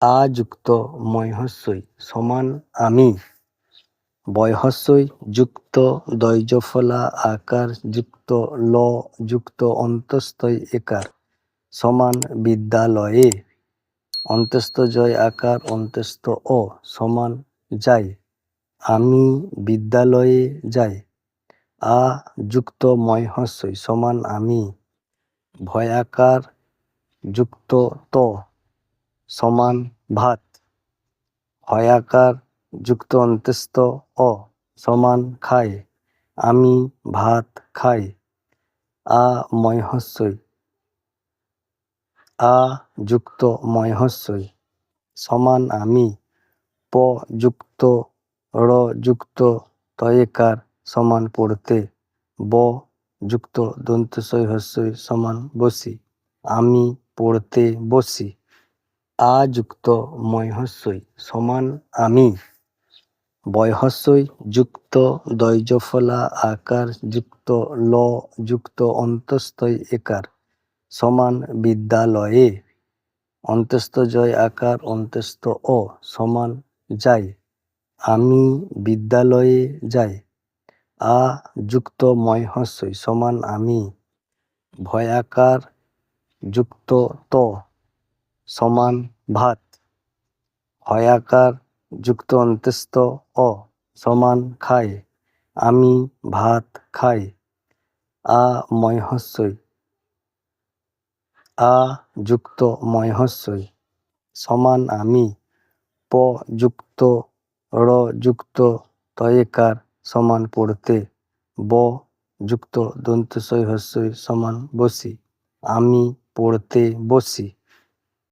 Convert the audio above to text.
আ যুক্ত ময় হস্যই সমান আমি। বয় হস্যই যুক্ত দৈর্ঘ্যফলা আকার যুক্ত ল যুক্ত অন্তস্থই একার সমান বিদ্যালয়ে। অন্তস্থ জয় আকার অন্তস্থ অ সমান যাই। আমি বিদ্যালয়ে যাই। আ যুক্ত ময় হস্যই সমান আমি। ভয়াকার যুক্ত ত সমান ভাত। হয়াকার যুক্ত অন্তস্থ অ সমান খাই। আমি ভাত খাই। আ ময় হস্যই আ যুক্ত ময় হস্যই সমান আমি। প যুক্ত র যুক্ত তয়েকার সমান পড়তে। ব যুক্ত দন্তস্বই হস্যই সমান বসি। আমি পড়তে বসি। আ যুক্ত ময় হস্যই সমান আমি। বয় হস্যই যুক্ত দৈর্ঘ্যফলা আকার যুক্ত ল যুক্ত অন্তস্থই একার সমান বিদ্যালয়ে। অন্তস্থ জয় আকার অন্তস্থ অ সমান যাই। আমি বিদ্যালয়ে যাই। আ যুক্ত ময় হস্যই সমান আমি। ভয়াকার যুক্ত ত সমান ভাত। হয়াকার যুক্ত অন্তস্থ অ সমান খাই। আমি ভাত খাই। আ ময় হস্যই আ যুক্ত ময় হস্যই সমান আমি। প যুক্ত র যুক্ত তয়েকার সমান পড়তে। ব যুক্ত দন্তস্বই হস্যই সমান বসি। আমি পড়তে বসি।